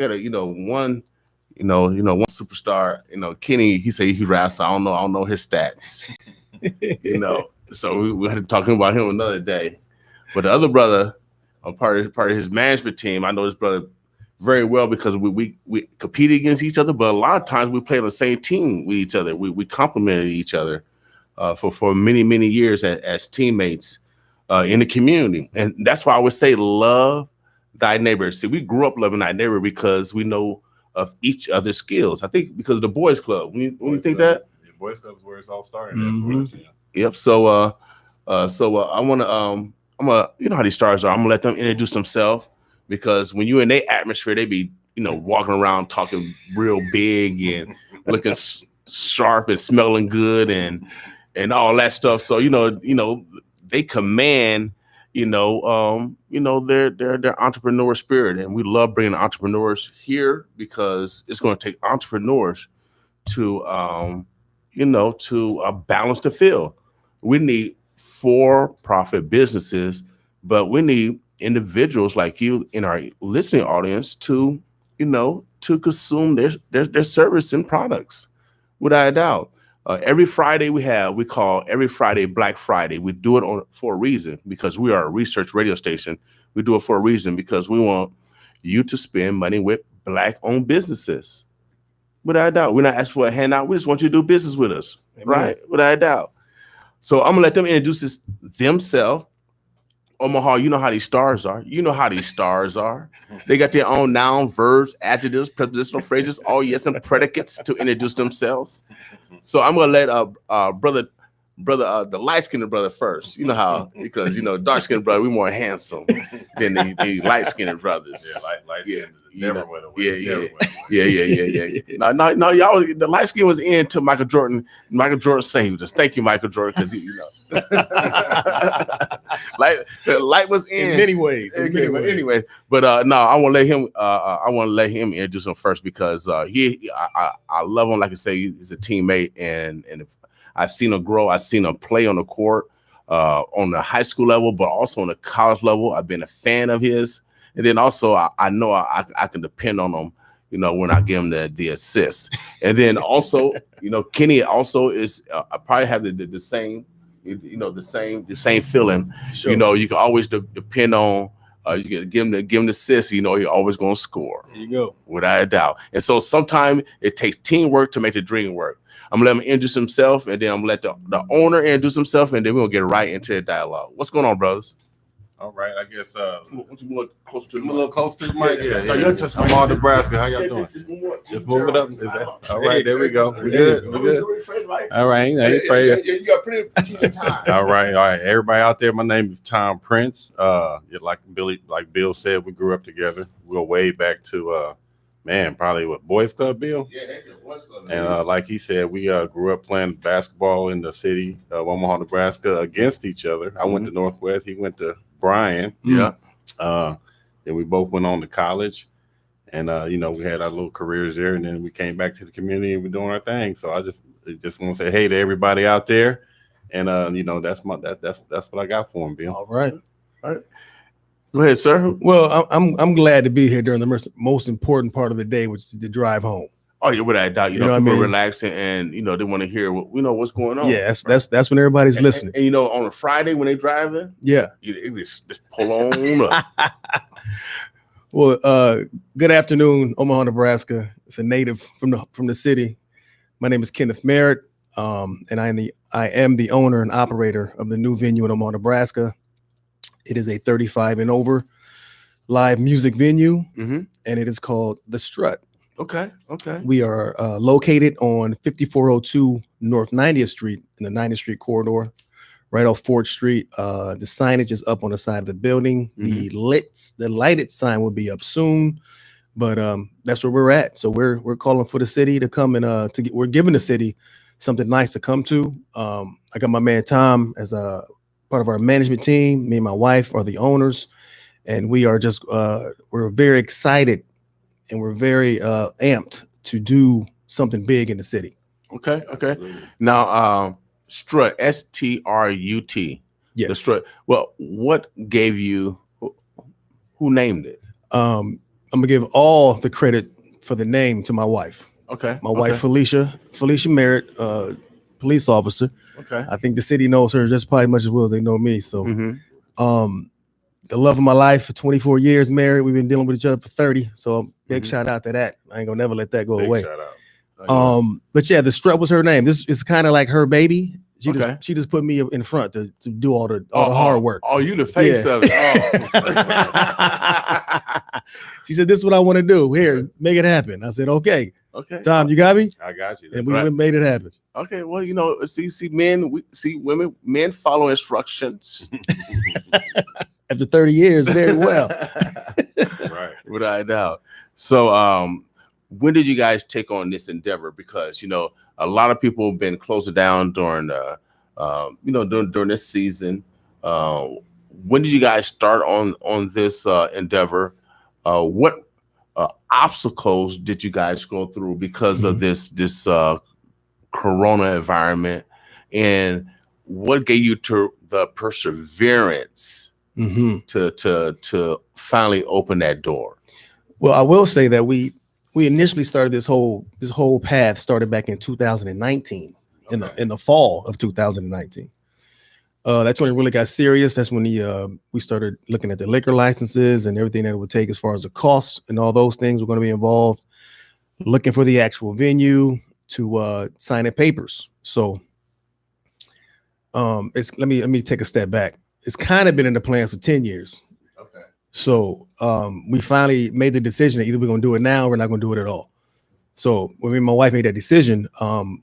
got a one superstar. Kenny. He said he raps. I don't know his stats. So we had to talking about him another day. But the other brother, part of his management team, I know this brother very well because we competed against each other, but a lot of times we played on the same team with each other. We complemented each other for many years as teammates in the community, and that's why I would say love thy neighbor. See, we grew up loving thy neighbor because we know of each other's skills. I think because of the boys club. When you think that, yeah, boys club is where it's all started. Mm-hmm. Yep. So I want to I'm gonna how these stars are. I'm gonna let them introduce themselves because when you're in their atmosphere, they be walking around talking real big and looking sharp and smelling good and all that stuff. So they command their entrepreneur spirit, and we love bringing entrepreneurs here because it's going to take entrepreneurs to balance the field. We need for-profit businesses, but we need individuals like you in our listening audience to consume their service and products, without a doubt. Every Friday we call every Friday Black Friday. We do it for a reason because we are a research radio station. We do it for a reason because we want you to spend money with Black-owned businesses. Without a doubt, we're not asking for a handout. We just want you to do business with us, right? Without a doubt. So I'm gonna let them introduce themselves. Omaha, you know how these stars are. They got their own noun, verbs, adjectives, prepositional phrases, all yes and predicates to introduce themselves. So I'm gonna let brother the light skinned brother first. You know how because dark skinned brother we more handsome than the light skinned brothers. Yeah, light skinned never went away. Yeah. No, y'all. The light skin was in until Michael Jordan. Michael Jordan saved us. Thank you, Michael Jordan, because light was in many ways. Anyway, but no, I want to let him. I want to let him introduce him first because I love him. Like I say, he's a teammate, and I've seen him grow. I've seen him play on the court, on the high school level, but also on the college level. I've been a fan of his. And then also, I know I can depend on him, when I give him the assist. And then also, Kenny also is I probably have the same, the same feeling. Sure. You can always depend on. You can give him the assist. You're always going to score. There you go, without a doubt. And so sometimes it takes teamwork to make the dream work. I'm gonna let him introduce himself, and then I'm gonna let the owner introduce himself, and then we're gonna get right into the dialogue. What's going on, brothers? All right, I guess a little closer to the mic. A little closer to the mic. Yeah. I'm on Nebraska. How y'all doing? Just move it up. Is that all right? There we go. We good. All right. I ain't afraid. You got plenty of time. All right. Everybody out there, my name is Tom Prince. Like Bill said, we grew up together. We'll way back to probably what Boys Club, Bill? Yeah, Boys Club. And like he said, we grew up playing basketball in the city of Omaha, Nebraska against each other. I went to Northwest. He went to Bryan. Yeah. Then we both went on to college. And, we had our little careers there. And then we came back to the community and we're doing our thing. So I just want to say hey to everybody out there. And, that's what I got for him, Bill. All right. Go ahead, sir. Well, I'm glad to be here during the most important part of the day, which is the drive home. Oh, yeah, without a doubt. People are relaxing and they want to hear what's going on. Yeah, that's when everybody's listening. And on a Friday when they driving, just pull on up. Well, good afternoon, Omaha, Nebraska. It's a native from the city. My name is Kenneth Merritt, and I am the owner and operator of the new venue in Omaha, Nebraska. It is a 35 and over live music venue, and it is called the Strut. Okay. We are located on 5402 North 90th Street in the 90th Street corridor, right off 4th Street. The signage is up on the side of the building. The lighted sign will be up soon, but that's where we're at. So we're calling for the city to come and we're giving the city something nice to come to. I got my man Tom as a part of our management team. Me and my wife are the owners, and we are just we're very excited. And we're very amped to do something big in the city. Okay. Now, Strut, Strut. Yes. The Strut. Well, what gave you? Who named it? I'm gonna give all the credit for the name to my wife. Okay. My wife, Felicia Merritt, police officer. Okay. I think the city knows her just probably as much as well as they know me. So, Mm-hmm. The love of my life for 24 years married. We've been dealing with each other for 30. So big Mm-hmm. shout out to that. I ain't gonna never let that go Big away. shout out. But yeah, the Strut was her name. This is kind of like her baby. She Okay. she just put me in front to do all the hard work. Oh, you the face Yeah. of it. Oh. She said, "This is what I want to do. Here, make it happen." I said, "Okay, Okay. Tom, you got me." I got you. And we right. made it happen. Okay. Well, you know, see men, we see women, men follow instructions. After 30 years, very well. Right. Without a doubt. So, when did you guys take on this endeavor? Because, you know, a lot of people have been closing down during during this season. When did you guys start on this endeavor? What obstacles did you guys go through because of this Corona environment, and what gave you to the perseverance to finally open that door? Well, I will say that we initially started this whole path started back in 2019, in the fall of 2019. That's when it really got serious. That's when we started looking at the liquor licenses and everything that it would take as far as the costs and all those things were going to be involved. Looking for the actual venue to sign the papers. So let me take a step back. It's kind of been in the plans for 10 years. Okay. So we finally made the decision that either we're going to do it now or we're not going to do it at all. So when me and my wife made that decision,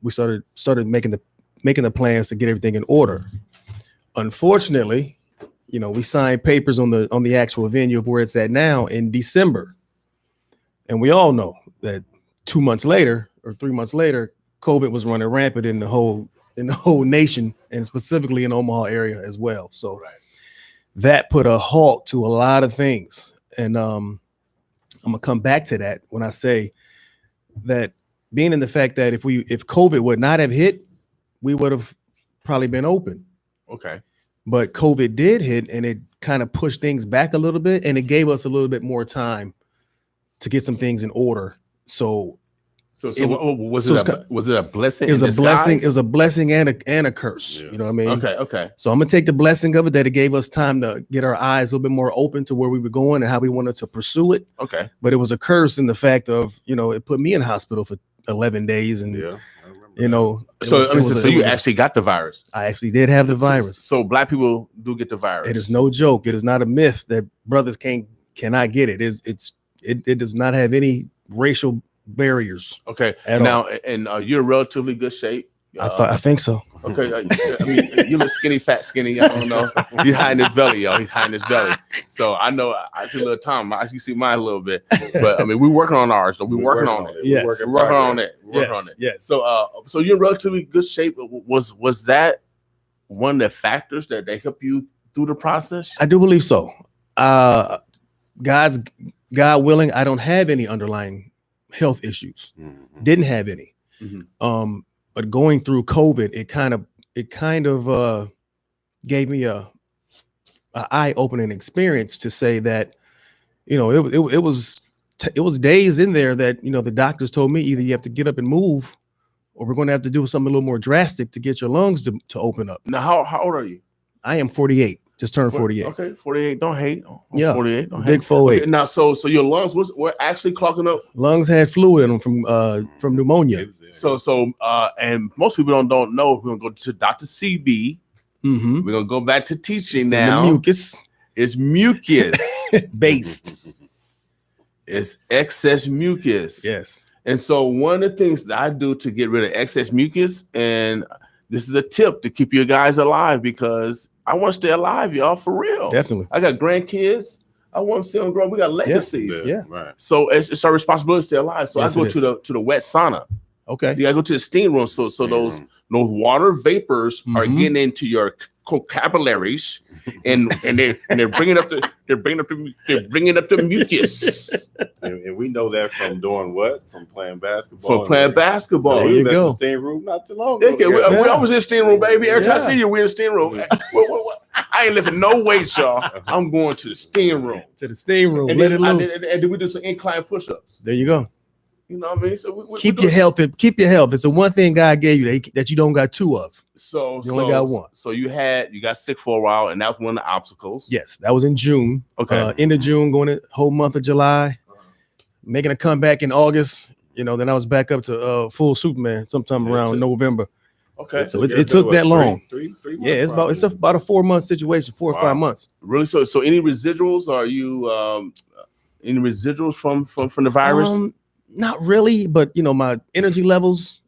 we started making the plans to get everything in order. Unfortunately, you know, we signed papers on the actual venue of where it's at now in December. And we all know that 2 months later or 3 months later, COVID was running rampant in the whole nation, and specifically in the Omaha area as well. So that put a halt to a lot of things. And I'm gonna come back to that when I say that, being in the fact that if COVID would not have hit, we would have probably been open. Okay. But COVID did hit, and it kind of pushed things back a little bit, and it gave us a little bit more time to get some things in order. So was it a blessing? It was a blessing. It was a blessing and a curse. Yeah. You know what I mean? Okay. So I'm gonna take the blessing of it, that it gave us time to get our eyes a little bit more open to where we were going and how we wanted to pursue it. Okay. But it was a curse in the fact of, you know, it put me in the hospital for 11 days, and Yeah. I remember you know, So you actually got the virus. I actually did have the virus. So Black people do get the virus. It is no joke. It is not a myth that brothers cannot get it. It does not have any racial barriers. Okay. At now, all. and you're in relatively good shape. I think so. Okay. I mean, you look skinny, fat, skinny. I don't know. He's hiding his belly, y'all. He's hiding his belly. So I know I see a little Tom. I see mine a little bit. But I mean, we're working on ours. So we're working on it. Yes. We're working on it. We're working on it. Yes. So you're in relatively good shape. Was that one of the factors that they help you through the process? I do believe so. God willing, I don't have any underlying health issues. Mm-hmm. Didn't have any. Mm-hmm. But going through COVID, it kind of gave me a eye-opening experience to say that, you know, it was days in there that, you know, the doctors told me either you have to get up and move, or we're going to have to do something a little more drastic to get your lungs to open up. Now, how old are you? I am 48. Just turned 48. Okay, 48. Don't hate. Yeah, 48. Don't big hate. 48. Okay, now, so your lungs were actually clogging up. Lungs had fluid in them from pneumonia. So and most people don't know. We're gonna go to Dr. CB. Mm-hmm. We're gonna go back to teaching It's now. the mucus It's mucus. based. It's excess mucus. Yes. And so one of the things that I do to get rid of excess mucus, and this is a tip to keep you guys alive, because I want to stay alive, y'all, for real. Definitely. I got grandkids. I want to see them grow. We got legacies. Yeah. Right. So it's our responsibility to stay alive. So Yes, I go it to the wet sauna. Okay. You gotta go to the steam room. So those water vapors are Mhm. getting into your capillaries, and they're bringing up the mucus And we know that from doing what? From playing basketball. for playing basketball. There you go. go. Steam room not too long Yeah, ago. we always in the steam room, baby. Every time I Yeah. see you, we're in the steam room. I I ain't lifting no weights, y'all. I'm going to the steam room. To the steam room. And Let then, it loose. and then we do some incline push-ups. There you go. You know what I mean? So Keep your health. Keep your health. It's the one thing God gave you that you don't got two of. So you only got one. So you got sick for a while, and that was one of the obstacles. Yes, that was in June. Okay. End of June, going the whole month of July, making a comeback in August. Then I was back up to full Superman sometime around November. Okay. So it took that long. Three months, yeah, it's about a 4-month situation, 4 or 5 months. Really? So any residuals? Are you any residuals from the virus? Not really, but my energy levels,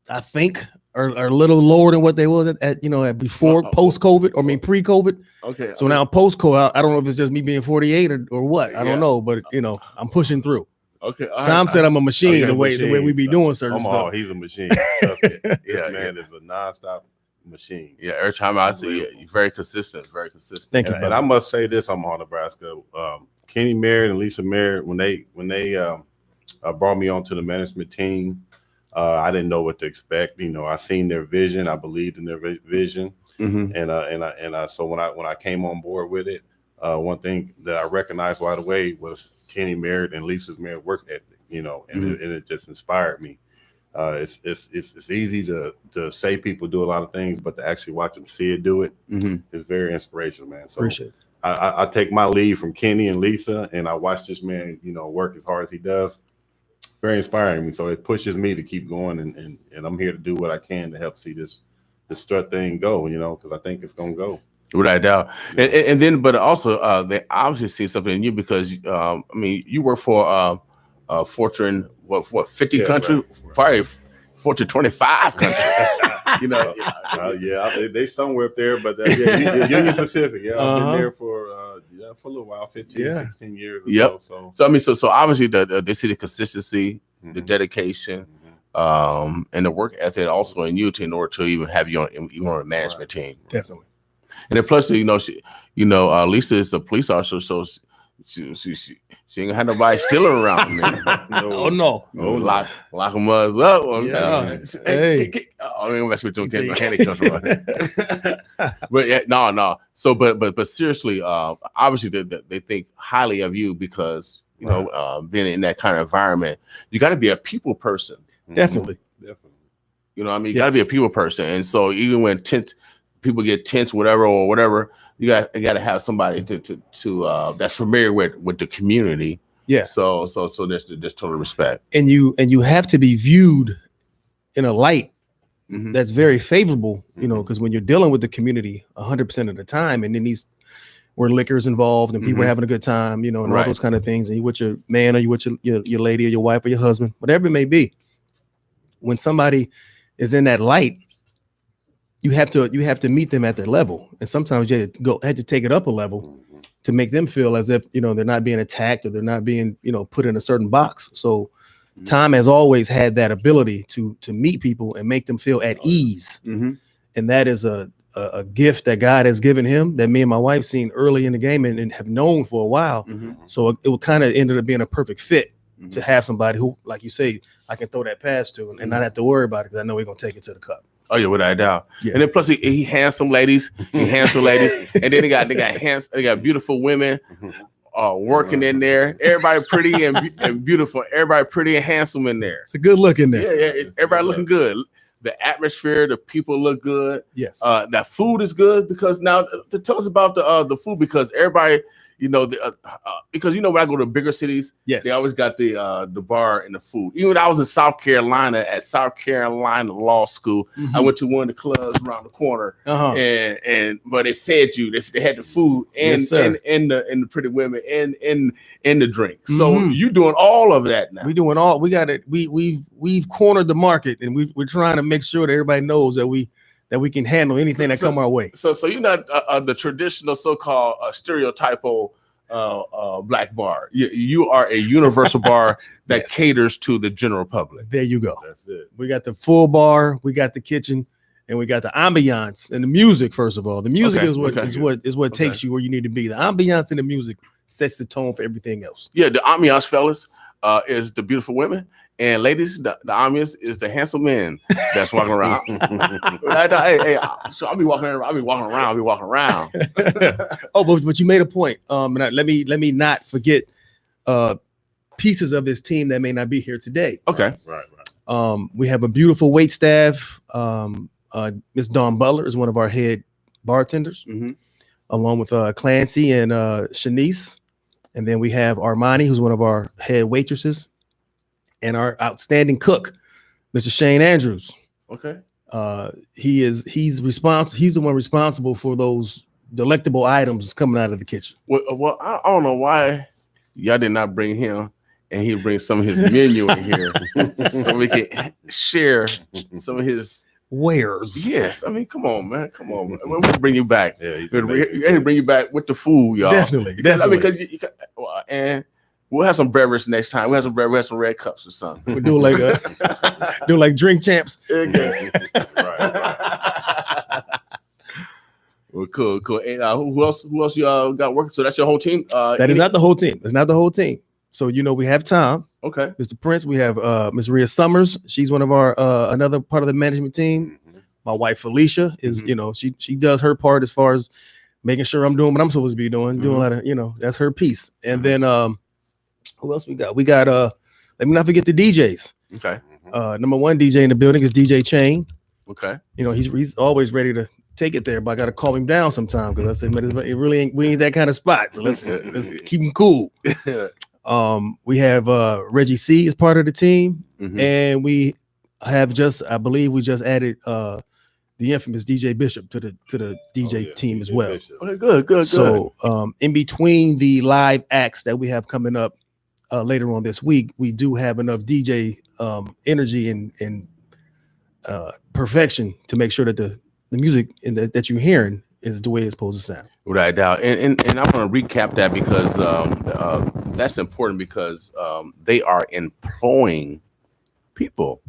I think, are a little lower than what they was at before post-COVID, or pre-COVID. Okay. So now post-COVID, I don't know if it's just me being 48 or what. I don't know, but I'm pushing through. Okay. Tom said I'm a machine, the way we be doing certain stuff. He's a machine. This man is a nonstop machine. Yeah, every time I see you, you're very consistent. Very consistent. Thank you. And I must say this, Omaha, Nebraska. Kenny Merritt and Lisa Merritt, when they brought me onto the management team, I didn't know what to expect. I seen their vision. I believed in their vision. Mm-hmm. And so when I came on board with it, one thing that I recognized right away was Kenny Merritt and Lisa's Merritt work ethic. And it just inspired me. It's easy to say people do a lot of things, but to actually watch them see it do it is very inspirational, man. So appreciate it. I take my lead from Kenny and Lisa, and I watch this man, work as hard as he does. Very inspiring me. So it pushes me to keep going, and I'm here to do what I can to help see this Strut thing go, because I think it's going to go. Without doubt. And then, but also they obviously see something in you because, you work for Fortune, what 50 country, probably Fortune 25 country. They somewhere up there, but Union Pacific. Yeah, I've been there for a little while, 15, 16 years. Or so. So obviously they see the consistency, the dedication, and the work ethic also in you in order to even have you on a management team. Definitely. And then plus, Lisa is a police officer, so she ain't gonna have nobody stealing around. No. Lock them up. Yeah. Hey. I mean, mess with them mechanic comes around. But yeah, no. So, but seriously, obviously they think highly of you because being in that kind of environment, you got to be a people person. Definitely. You got to be a people person, and so even when people get tense, whatever, you got to have somebody to that's familiar with the community. Yeah. So there's total respect. And you have to be viewed in a light that's very favorable, because when you're dealing with the community 100% of the time, and then where liquor's involved and people are having a good time, and all those kind of things, and you with your man or you with your lady or your wife or your husband, whatever it may be, when somebody is in that light, you have to meet them at their level, and sometimes you have to take it up a level to make them feel as if they're not being attacked or they're not being put in a certain box. So Tom has always had that ability to meet people and make them feel at ease, and that is a gift that God has given him that me and my wife seen early in the game and have known for a while. So it kind of ended up being a perfect fit to have somebody who, like you say, I can throw that pass to and not have to worry about it because I know we're gonna take it to the cup. Oh yeah, without a doubt. Yeah. And then plus he handsome ladies, and then they got beautiful women working in there. Everybody pretty and beautiful. Everybody pretty and handsome in there. It's a good look in there. Yeah. Everybody looking good. The atmosphere, the people look good. Yes. That food is good because now to tell us about the food, because everybody. Because when I go to bigger cities, they always got the bar and the food. Even when I was in South Carolina at South Carolina Law School, I went to one of the clubs around the corner, but they fed you. They had the food and the pretty women and the drink. So you doing all of that now. We doing all. We got it. We've cornered the market, and we're trying to make sure that everybody knows that we can handle anything that come our way. So you're not the traditional so-called stereotypal black bar. You are a universal bar that caters to the general public. There you go. That's it. We got the full bar, we got the kitchen, and we got the ambiance and the music. First of all, the music is what takes you where you need to be. The ambiance and the music sets the tone for everything else. Yeah, the ambiance, fellas. is the beautiful women, and ladies, the audience is the handsome men that's walking around. Hey, so I'll be walking around. Oh, but you made a point. Let me not forget pieces of this team that may not be here today. Okay. Right. We have a beautiful wait staff. Miss Dawn Butler is one of our head bartenders, along with Clancy and Shanice. And then we have Armani, who's one of our head waitresses, and our outstanding cook, Mr. Shane Andrews. Okay. He's the one responsible for those delectable items coming out of the kitchen. Well, I don't know why y'all did not bring him, and he brings some of his menu in here so we can share some of his wares. Yes, I mean, come on, man. We'll bring you back. Yeah, We'll bring you back with the food, y'all. Definitely. I mean, because and we'll have some beverage next time. We'll have some red cups or something. We'll do like drink champs. Right. Well, cool. And who else y'all got working? So that's your whole team. That is not the whole team. It's not the whole team. So we have Tom. Okay. Mr. Prince. We have Ms. Rhea Summers. She's one of our another part of the management team. My wife Felicia is, she does her part as far as making sure I'm doing what I'm supposed to be doing. Doing a lot of, that's her piece. And then who else we got? We got let me not forget the DJs. Okay. Number one DJ in the building is DJ Chain. Okay. He's always ready to take it there, but I got to calm him down sometime because I said, man, we ain't that kind of spot. So let's keep him cool. We have Reggie C as part of the team, and we have I believe we just added the infamous DJ Bishop to the DJ team as well. Bishop. Okay, good. So in between the live acts that we have coming up later on this week, we do have enough DJ energy and perfection to make sure that the music that you're hearing is the way it's supposed to sound. Without a doubt. And I want to recap that because that's important because they are employing people.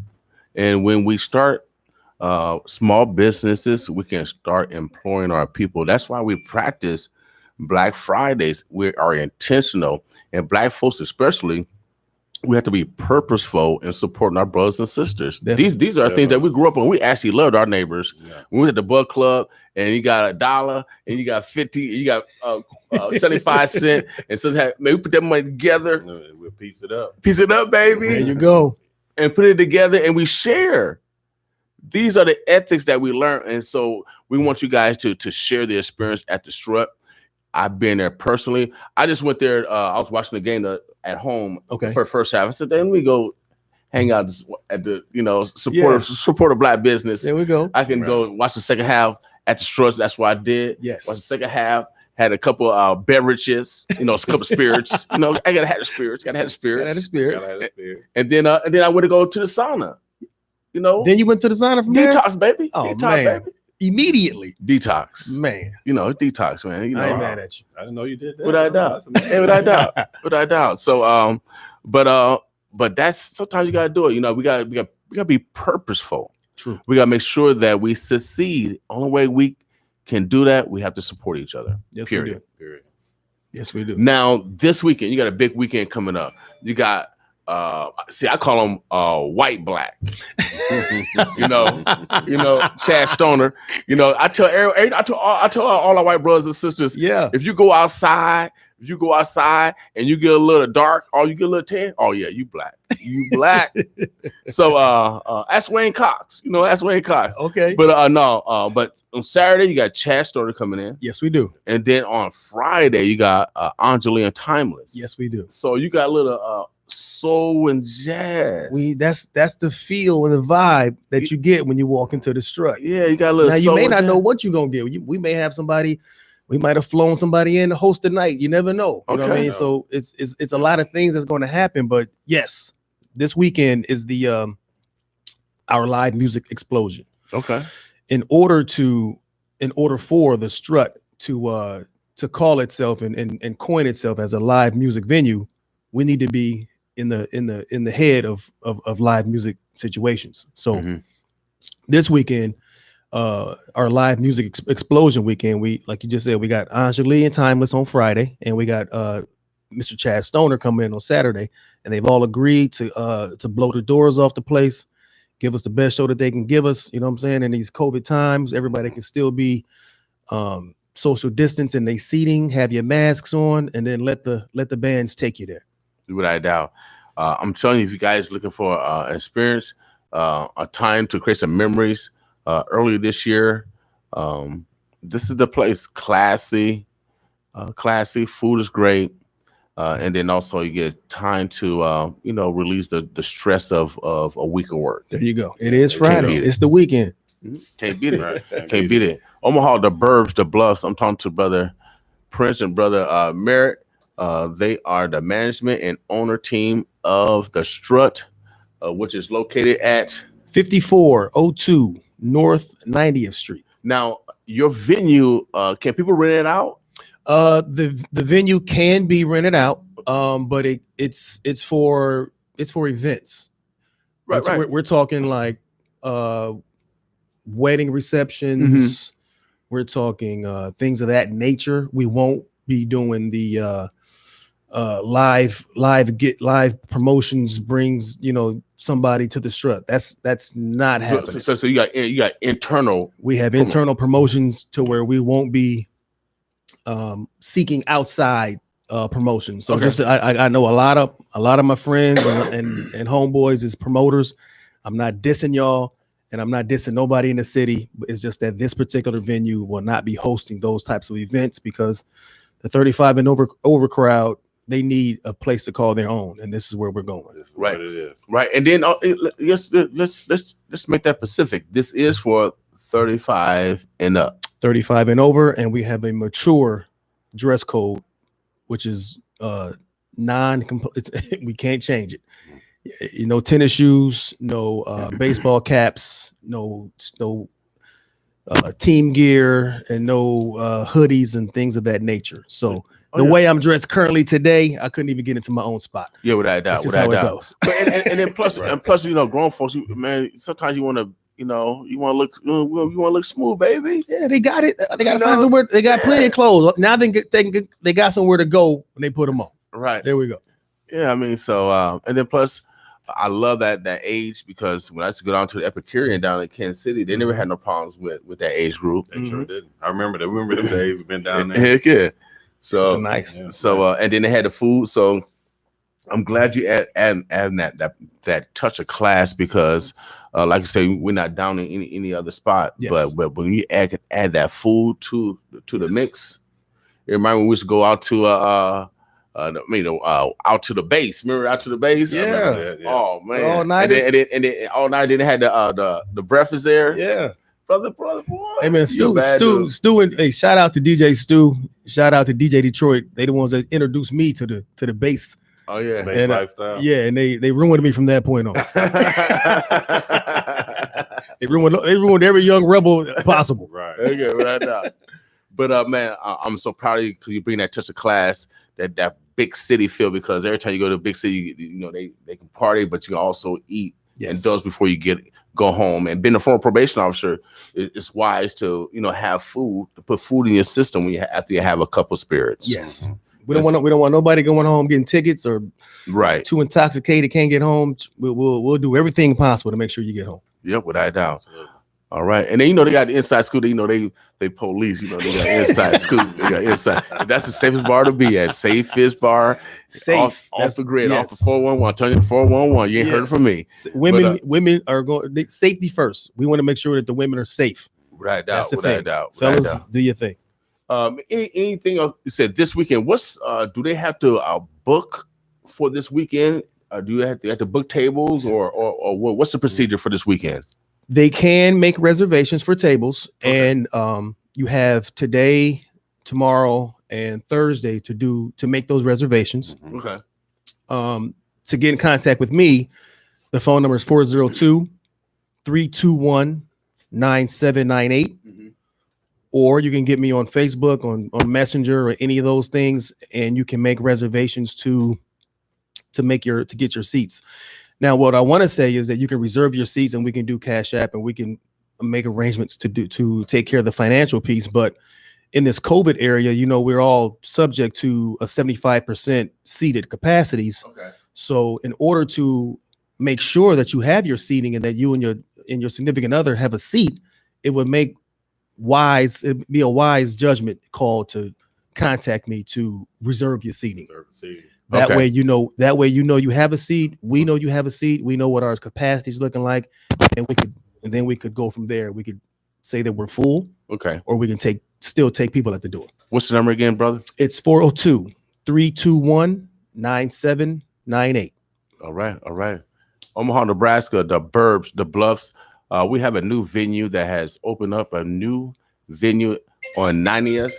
And when we start small businesses, we can start employing our people. That's why we practice Black Fridays. We are intentional, and Black folks especially, we have to be purposeful in supporting our brothers and sisters. Definitely. These are things that we grew up on. We actually loved our neighbors. Yeah. We went to the Bud Club, and you got $1, and you got 50, you got 75 cents, and so maybe we put that money together. We'll piece it up. Piece it up, baby. There you go. And put it together, and we share. These are the ethics that we learn, and so we want you guys to share the experience at the Strut. I've been there personally. I just went there. I was watching the game at home for the first half. I said, then we go hang out at the, support a Black business. There we go. I can go watch the second half at the Struts. That's what I did. Yes. Watch the second half. Had a couple beverages, a couple spirits. I gotta have the spirits. Gotta have the spirits. And then I went to go to the sauna. Then you went to the sauna from detox, there? baby. Oh, detox, man. baby. Immediately. Detox. Man. Detox, man. I ain't mad at you. I didn't know you did that. Without doubt. So but that's sometimes you gotta do it. We gotta be purposeful. True. We gotta make sure that we succeed. Only way we can do that, we have to support each other. Yes, period. We do. Yes, we do. Now, this weekend, you got a big weekend coming up. You got I call them white black. Chad Stoner. I tell all our white brothers and sisters, if you go outside and you get a little dark or you get a little tan, oh yeah, you black. You black. So that's Wayne Cox. That's Wayne Cox. Okay. But but on Saturday you got Chad Stoner coming in. Yes, we do. And then on Friday you got Angelina Timeless. Yes, we do. So you got a little soul and jazz. That's the feel and the vibe that you get when you walk into the Strut. Yeah, you got a little. Now you may not know what you're gonna get. We may have somebody. We might have flown somebody in to host the night. You never know. You know what I mean? So it's a lot of things that's going to happen. But yes, this weekend is the our live music explosion. Okay. In order for the Strut to call itself and coin itself as a live music venue, we need to be in the head of live music situations. So this weekend, our live music explosion weekend, we, like you just said, we got Angelina and Timeless on Friday, and we got Mr. Chad Stoner coming in on Saturday, and they've all agreed to blow the doors off the place, give us the best show that they can give us. You know what I'm saying? In these COVID times, everybody can still be social distance in their seating, have your masks on, and then let the bands take you there. Without a doubt. I'm telling you, if you guys looking for experience, a time to create some memories, earlier this year, this is the place. Classy, food is great. And then also you get time to, release the stress of a week of work. There you go. It is Friday. It's the weekend. Can't beat it. Right. Can't beat it. Omaha, the Burbs, the Bluffs. I'm talking to Brother Prince and Brother Merritt. They are the management and owner team of the Strut, which is located at 5402 North 90th Street. Now, your venue, can people rent it out? The venue can be rented out, but it's for events. Right. We're talking like wedding receptions. We're talking things of that nature. We won't be doing the live promotions brings somebody to the Strut. That's not happening. So you got internal. We have internal promotions to where we won't be seeking outside promotions. So just I know a lot of my friends and homeboys is promoters. I'm not dissing y'all, and I'm not dissing nobody in the city. It's just that this particular venue will not be hosting those types of events because the 35 and over crowd, they need a place to call their own, and this is where we're going. Right, it is. Right, and then let's make that specific. This is for 35 and up. 35 and over, and we have a mature dress code, which is we can't change it. Tennis shoes, no baseball caps, no team gear, and no hoodies and things of that nature. So the way I'm dressed currently today, I couldn't even get into my own spot. Yeah, without a doubt. That's how it goes. And then plus, grown folks, man, sometimes you want to. You want to look smooth, baby. Yeah, they got it. They got to find somewhere. They got plenty of clothes. Now they got somewhere to go when they put them on. Right. There we go. Yeah, I mean, so and then plus, I love that age because when I used to go down to the Epicurean down in Kansas City, they never had no problems with that age group. They sure didn't. I remember them days. We've been down there. Heck yeah. So nice. Yeah, so and then they had the food. So I'm glad you add that touch of class because, like I say, we're not down in any other spot. Yes. But when you add that food to the mix, it reminds me we used to go out to out to the base. Remember out to the base? Yeah. Oh man. All night. And then all night. Then they had the breakfast there. Yeah. Brother, boy. Hey man, Stu, and hey, shout out to DJ Stu. Shout out to DJ Detroit. They the ones that introduced me to the bass. Oh yeah, bass lifestyle. Yeah, and they ruined me from that point on. They ruined every young rebel possible. Right. Okay, right now. But man, I'm so proud of you because you bring that touch of class, that big city feel. Because every time you go to a big city, they can party, but you can also eat and indulge before you go home. And being a former probation officer, it's wise to have food, to put food in your system after you have a couple spirits. Yes. Mm-hmm. We don't want nobody going home getting tickets or too intoxicated, can't get home. We'll do everything possible to make sure you get home. Yep, without a doubt. All right, and then they got the inside school. They police. They got inside school. They got inside. That's the safest bar to be at. Safest bar. Safe off the grid. Off the 411. Turn it 411. You ain't heard it from me. Women are going safety first. We want to make sure that the women are safe. Without That's the without thing. doubt. Fellas, do your thing. Anything else you said this weekend? What's do they have to book for this weekend? Do they have to book tables or what's the procedure for this weekend? They can make reservations for tables, and you have today, tomorrow, and Thursday to make those reservations. Okay. To get in contact with me, the phone number is 402-321-9798. Or you can get me on Facebook, on Messenger, or any of those things, and you can make reservations to get your seats. Now, what I want to say is that you can reserve your seats, and we can do Cash App, and we can make arrangements to take care of the financial piece. But in this COVID area, we're all subject to a 75% seated capacities. Okay. So in order to make sure that you have your seating and that you and your significant other have a seat, it'd be a wise judgment call to contact me to reserve your seating. That way, you have a seat. We know you have a seat. We know what our capacity is looking like, and then we could go from there. We could say that we're full, Okay. or we can still take people at the door. What's the number again, brother? It's 402-321-9798. All right. Omaha, Nebraska, the Burbs, the Bluffs. We have a new venue that has opened up, a new venue on 90th.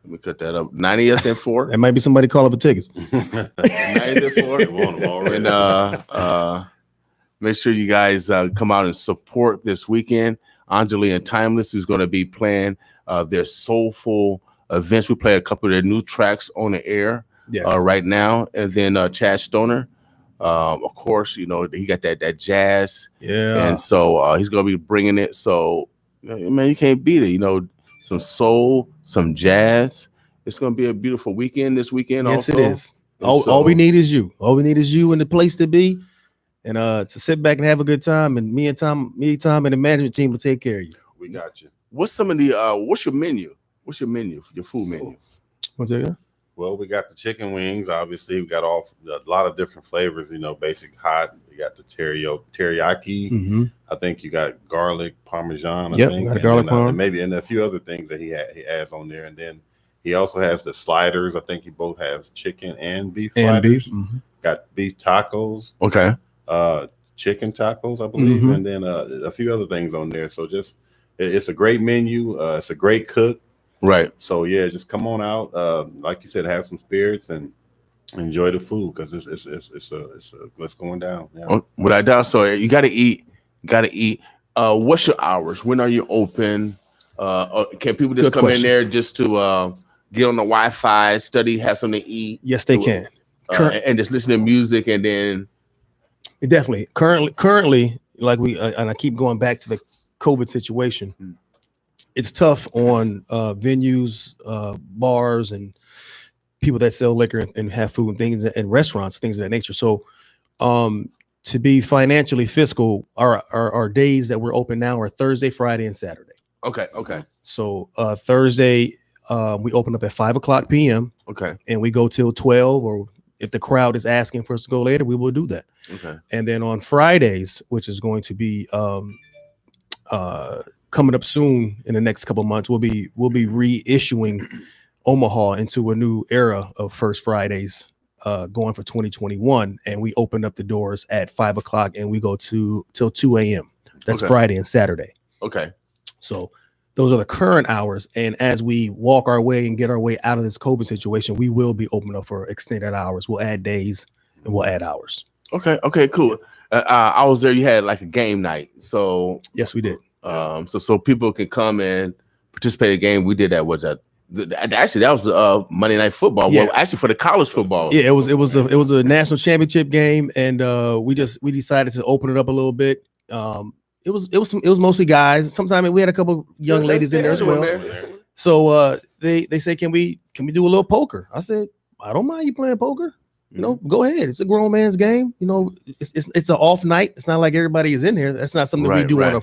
Let me cut that up. 90th and 4. There might be somebody calling for tickets. 90th and 4. And make sure you guys come out and support this weekend. Anjali and Timeless is going to be playing their soulful events. We play a couple of their new tracks on the air right now. And then Chad Stoner, of course, he got that jazz. Yeah. And so he's going to be bringing it. So, man, you can't beat it. Some soul, some jazz. It's going to be a beautiful weekend this weekend. Yes, also. it is. All we need is you. All we need is you and the place to be, and to sit back and have a good time. And me, Tom, and the management team will take care of you. We got you. What's some of the? What's your menu? What's your menu? Your food menu? One second. Well, we got the chicken wings. Obviously, we got a lot of different flavors. Basic hot. We got the teriyaki. Mm-hmm. I think you got garlic parmesan. Yep, I think, got a garlic parm. and a few other things that he has on there. And then he also has the sliders. I think he both has chicken and beef sliders. Mm-hmm. Got beef tacos. Okay. Chicken tacos, I believe, Mm-hmm. and then a few other things on there. So it's a great menu. It's a great cook. Right. So yeah, just come on out. Like you said, have some spirits and enjoy the food because it's what's going down. Yeah. Without doubt. So you got to eat. What's your hours? When are you open? Can people just come in there just to get on the Wi-Fi, study, have something to eat? Yes, they can. And just listen to music, and then definitely. Currently, like and I keep going back to the COVID situation. It's tough on venues, bars, and people that sell liquor and have food and things, and restaurants, things of that nature. So, to be financially fiscal, our days that we're open now are Thursday, Friday, and Saturday. Okay. So Thursday, we open up at 5:00 p.m. Okay. And we go till 12, or if the crowd is asking for us to go later, we will do that. Okay. And then on Fridays, which is going to be coming up soon in the next couple of months, we'll be reissuing Omaha into a new era of First Fridays, going for 2021. And we open up the doors at 5:00 and we go till 2 a.m. That's Friday and Saturday. Okay. So those are the current hours. And as we walk our way and get our way out of this COVID situation, we will be open up for extended hours. We'll add days and we'll add hours. Okay, cool. I was there. You had like a game night. So yes, we did. So people can come and participate in a game. We did that. Actually, that was Monday Night Football. Yeah. Well, actually for the college football. Yeah, it was a national championship game, and we decided to open it up a little bit. It was mostly guys. Sometimes we had a couple young ladies in there as well. So they say, can we do a little poker? I said, I don't mind you playing poker. Go ahead. It's a grown man's game. It's an off night. It's not like everybody is in here. That's not something we do on a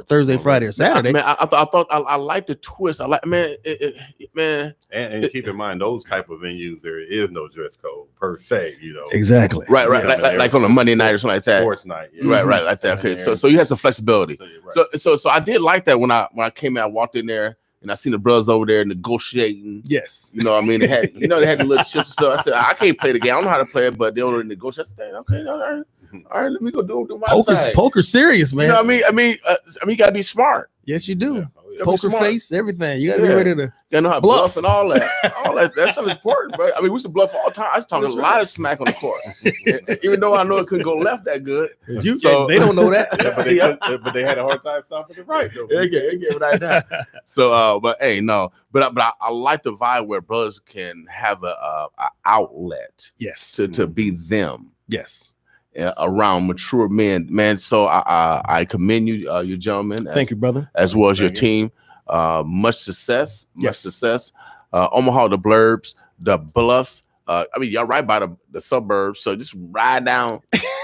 Thursday, Friday, or Saturday. Man, I thought I like the twist. I like, man. And keep in mind, those type of venues, there is no dress code per se. Exactly. Right. Like on a Monday night or something like that. Sports night. Yeah. Right, like that. Okay, so you had some flexibility. Right. So I did like that when I came out, walked in there. And I seen the brothers over there negotiating. Yes. They had, they had the little chips and stuff. I said, I can't play the game. I don't know how to play it, but they were negotiating. I said, okay, all right, let me go do my thing. Poker's serious, man. I mean, you gotta be smart. Yes, you do. Yeah. Poker face, everything. You gotta be ready to know how to bluff and all that. That's something important, bro. I mean, we used to bluff all the time. I was talking a lot of smack on the court. Even though I know it couldn't go left that good. So they don't know that. But they had a hard time stopping it right though. Without that. So but hey, no. But I like the vibe where brothers can have a outlet. Yes. To be them. Yes. around mature men, man. So I commend you, you gentlemen. Thank you, brother. As well as your Thank you. team. Much success. Much Yes. success. Omaha, the Blurbs, the Bluffs. I mean, y'all right by the suburbs. So just ride down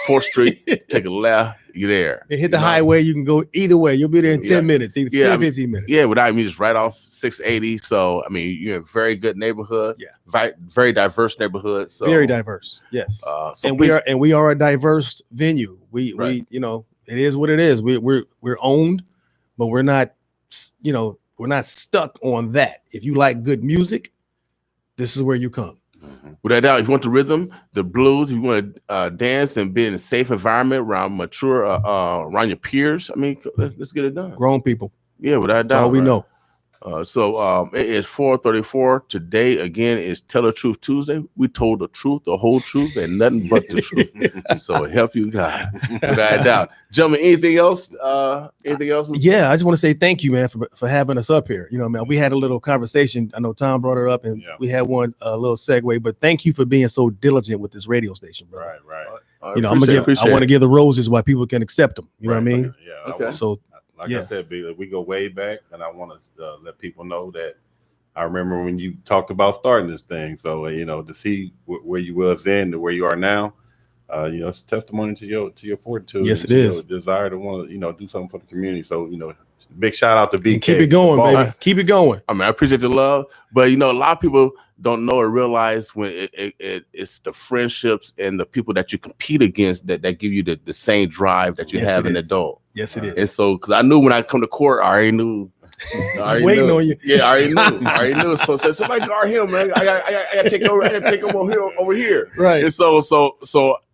4th Street, take a left, you're there. And hit the You know? highway. You can go either way. You'll be there in 10 minutes, either 10 Yeah, or 15 minutes. Yeah, without me, just right off 680. So I mean, you're in a very good neighborhood. Yeah. Very diverse neighborhood. So Very diverse. Yes. So and please, we are a diverse venue. We Right. it is what it is. We're owned, but we're not stuck on that. If you like good music, this is where you come. without doubt, if you want the rhythm, the blues, if you want to dance and be in a safe environment around mature, around your peers, I mean, let's get it done. Grown people. Yeah, without That's doubt. all we know. So it is 4:34. Today, again, is Tell the Truth Tuesday. We told the truth, the whole truth, and nothing but the truth. So help you God. Without doubt. Gentlemen, anything else? Yeah, I just want to say thank you, man, for having us up here. Man, we had a little conversation. I know Tom brought it up, and we had one little segue. But thank you for being so diligent with this radio station, bro. Right. I I want to give the roses while people can accept them. You know what I mean? Yeah. Okay. So I said, we go way back, and I want to let people know that I remember when you talked about starting this thing. So to see where you was then to where you are now, it's a testimony to your fortitude. Yes, and it to is. your desire to want to do something for the community. So big shout out to BK. and keep it going, baby. Keep it going. I mean, I appreciate the love, but a lot of people don't know or realize when it's the friendships and the people that you compete against that give you the same drive that you have in adult. Yes, it is. And so, because I knew when I come to court, I already knew. Waiting on you. Yeah, I already knew. So said somebody guard him, man. I got to take over. I got to take him over here. Right. And so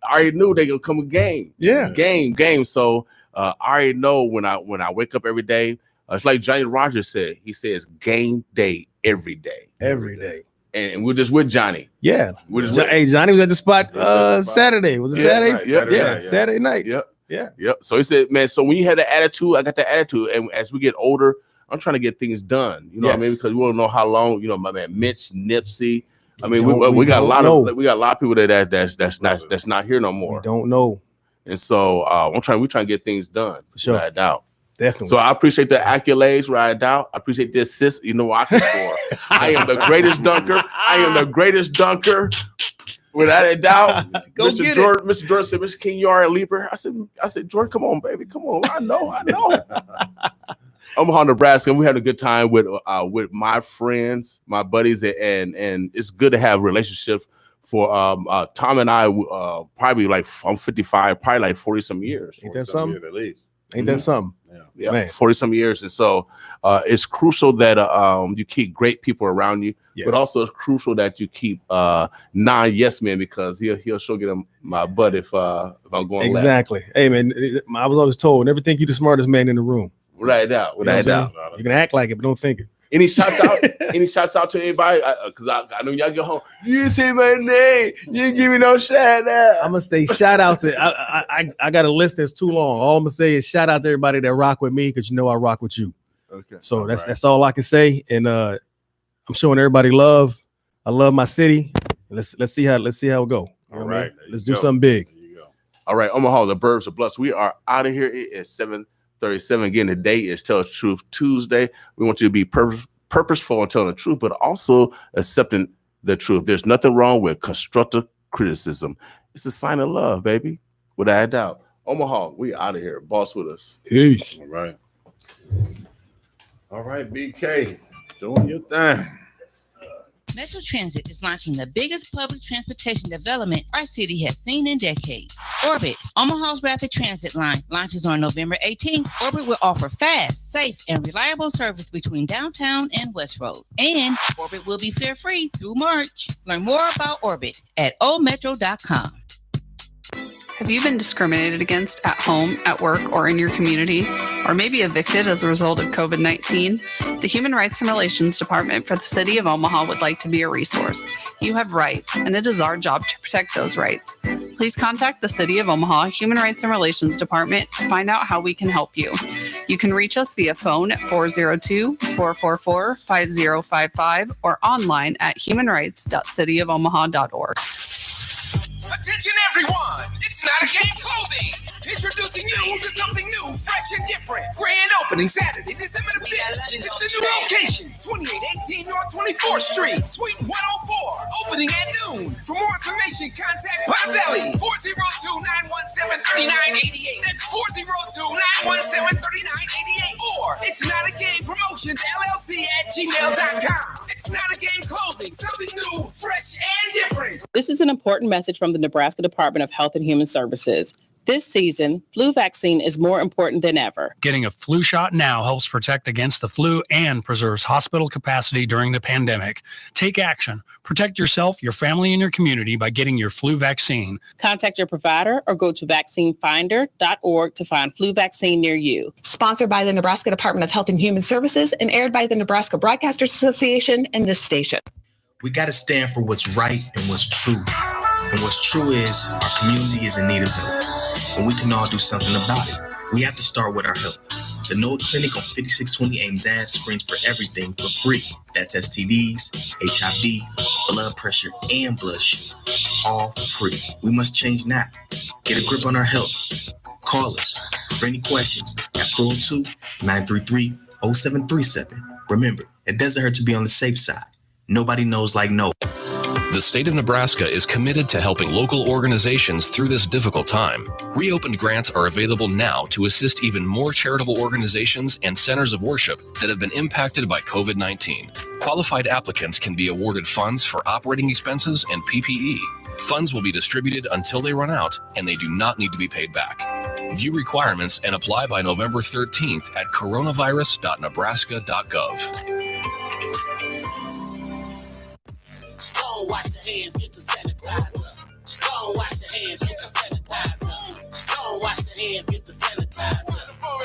I already knew they gonna come a game. Yeah. Game. So I already know when I wake up every day. It's like Johnny Rogers said. He says game day every day. Every day. And we're just with Johnny. Yeah. Hey, Johnny was at the spot Saturday. Was it Saturday? Right. Yep. Saturday night. Yep. Yeah. Yep. So he said, man, so when you had the attitude, I got the attitude. And as we get older, I'm trying to get things done. You know what I mean? Because we don't know how long, my man Mitch, Nipsey. I mean, we got a lot of people that's not here no more. We don't know. And so we're trying to get things done. For sure. Without a doubt. Definitely. So I appreciate the accolades, without a doubt. I appreciate the assist. You know what I can score. I am the greatest dunker. Without a doubt. Mr. Jordan said, Mr. King, you are a leaper. I said, Jordan, come on, baby. Come on. I know. Omaha, Nebraska. We had a good time with my friends, my buddies, and it's good to have relationships for Tom and I. Probably like I'm 55, probably like 40 some years. Ain't that something? At least. Ain't that something? Yeah, Man. 40 some years. And so it's crucial that you keep great people around you, but also it's crucial that you keep non-yes men, because he'll sure get him my butt if I'm going exactly. left. Hey man, I was always told never think you're the smartest man in the room. Without doubt. You can act like it, but don't think it. Any shouts out to anybody? Because I know y'all get home. You say my name. You didn't give me no shout out. I'm gonna say shout out to. I got a list that's too long. All I'm gonna say is shout out to everybody that rock with me, because I rock with you. Okay. So that's all I can say. And I'm showing everybody love. I love my city. Let's see how it go. All right. Let's do something big. There you go. All right, Omaha, the Burbs, the Bluffs. We are out of here. It is 7:37. Again, today is Tell the Truth Tuesday. We want you to be purposeful in telling the truth, but also accepting the truth. There's nothing wrong with constructive criticism. It's a sign of love, baby. Without a doubt. Omaha, we out of here. Boss with us. Peace. All right, BK, doing your thing. Metro Transit is launching the biggest public transportation development our city has seen in decades. Orbit, Omaha's rapid transit line, launches on November 18th. Orbit will offer fast, safe, and reliable service between downtown and West Road. And Orbit will be fare-free through March. Learn more about Orbit at ometro.com. Have you been discriminated against at home, at work, or in your community, or maybe evicted as a result of COVID-19? The Human Rights and Relations Department for the City of Omaha would like to be a resource. You have rights, and it is our job to protect those rights. Please contact the City of Omaha Human Rights and Relations Department to find out how we can help you. You can reach us via phone at 402-444-5055 or online at humanrights.cityofomaha.org. Attention everyone, it's Not a Game Clothing. Introducing you to something new, fresh and different. Grand opening Saturday, December the 5th. It's the new location, 2818 North 24th Street, Suite 104, opening at noon. For more information, contact Pavelli, 402-917-3988. That's 402-917-3988. Or it's Not a Game Promotions, LLC at gmail.com. It's Not a Game Clothing, something new, fresh and different. This is an important message from the Nebraska Department of Health and Human Services. This season, flu vaccine is more important than ever. Getting a flu shot now helps protect against the flu and preserves hospital capacity during the pandemic. Take action. Protect yourself, your family, and your community by getting your flu vaccine. Contact your provider or go to vaccinefinder.org to find flu vaccine near you. Sponsored by the Nebraska Department of Health and Human Services and aired by the Nebraska Broadcasters Association and this station. We got to stand for what's right and what's true. And what's true is our community is in need of help. And we can all do something about it. We have to start with our health. The NOAA Clinic on 5620 Ames Ave screens for everything for free. That's STDs, HIV, blood pressure, and blood sugar. All for free. We must change now. Get a grip on our health. Call us for any questions at 402-933-0737. Remember, it doesn't hurt to be on the safe side. Nobody knows like no. The state of Nebraska is committed to helping local organizations through this difficult time. Reopened grants are available now to assist even more charitable organizations and centers of worship that have been impacted by COVID-19. Qualified applicants can be awarded funds for operating expenses and PPE. Funds will be distributed until they run out, and they do not need to be paid back. View requirements and apply by November 13th at coronavirus.nebraska.gov. Go wash your hands, get the sanitizer. Go wash your hands, get the sanitizer. Go wash your hands, get the sanitizer.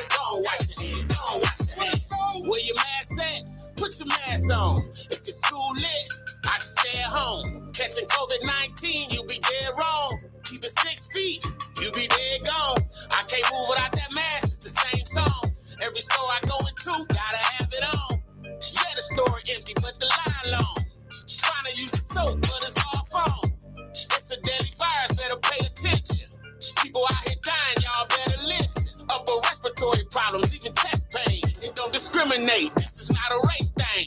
Go wash your hands, go wash your hands. Where your mask at? Put your mask on. If it's too lit, I just stay at home. Catching COVID-19, you be dead wrong. Keep it 6 feet, you be dead gone. I can't move without that mask, it's the same song. Every store I go into, gotta have it on. Yeah, the store empty, but the line long. Trying to use the soap, but it's all phone. It's a deadly virus, better pay attention. People out here dying, y'all better listen. Upper respiratory problems, even chest pain. It don't discriminate, this is not a race thing.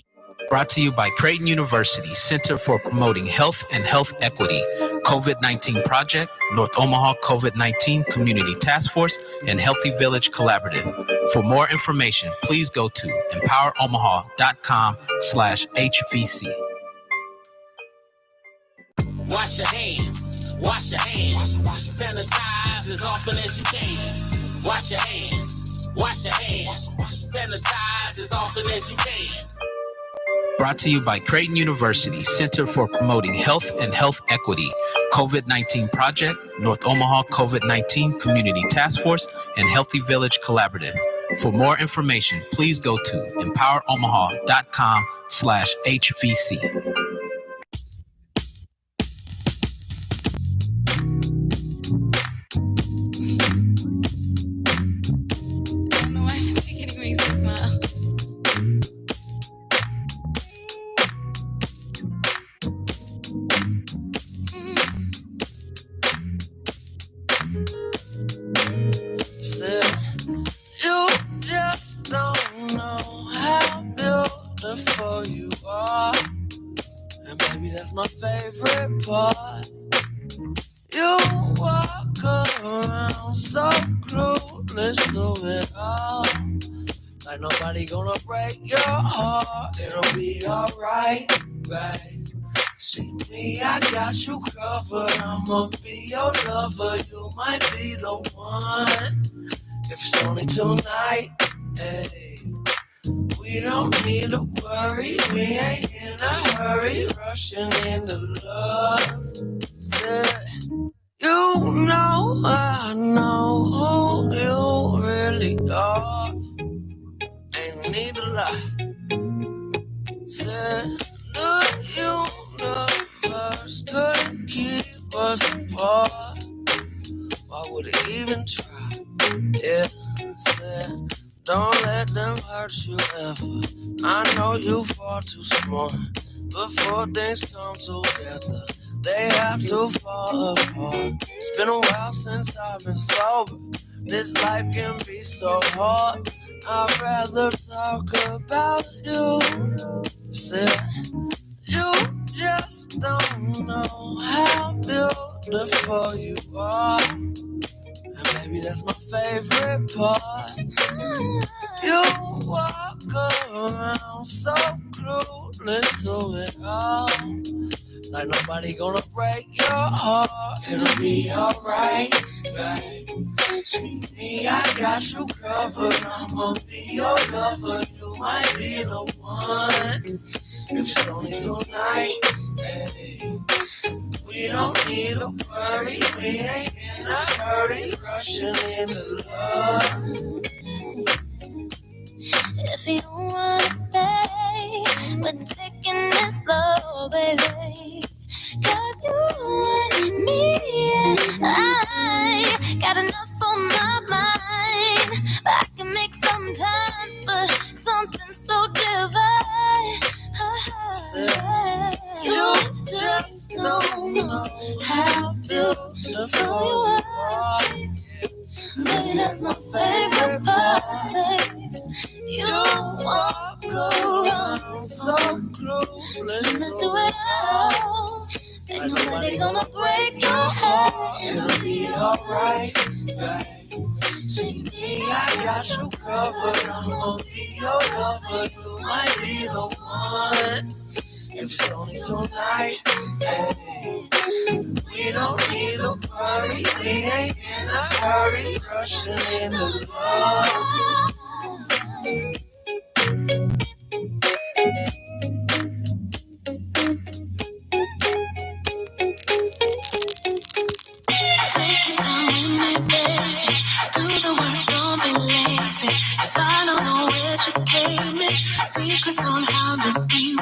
Brought to you by Creighton University Center for Promoting Health and Health Equity, COVID-19 Project, North Omaha COVID-19 Community Task Force, and Healthy Village Collaborative. For more information, please go to empoweromaha.com/HVC. Wash your hands, wash your hands. Sanitize as often as you can. Wash your hands, wash your hands. Sanitize as often as you can. Brought to you by Creighton University Center for Promoting Health and Health Equity, COVID-19 Project, North Omaha COVID-19 Community Task Force, and Healthy Village Collaborative. For more information, please go to empoweromaha.com/HVC. My favorite part. You walk around so clueless to it all. Like nobody gonna break your heart. It'll be alright, babe. See me, I got you covered. I'ma be your lover. You might be the one. If it's only tonight, hey. We don't need to worry, we ain't in a hurry, rushing into love. Said, you know I know who you really are. Ain't need to lie. Said, the universe couldn't keep us apart. Why would it even try? Yeah, said, don't let them hurt you ever. I know you far too smart. Before things come together, they have to fall apart. It's been a while since I've been sober. This life can be so hard. I'd rather talk about you. Say, you just don't know how beautiful you are. And maybe that's my favorite part. You walk around so clueless to it all. Like nobody gonna break your heart. It'll be alright, babe. See me, I got you covered. I'ma be your lover. You might be the one. If it's only tonight, babe. We don't need to worry. We ain't in a hurry. Rushing into love. If you wanna stay, but taking it slow, baby. 'Cause you and me and I got enough on my mind. But I can make some time for something so divine. You just don't know how beautiful you are. Baby, that's my favorite part, baby. You walk around so clueless. Let's do it all. Ain't nobody gonna break your heart. It'll be alright, babe. See me, I got you covered. I'ma be your lover. You might be the one. If it's only tonight, babe. We don't need to worry. We ain't in a hurry. Rushing into love. Take your time with me, baby. Do the work, don't be lazy. If I don't know where you came in, secrets on how to be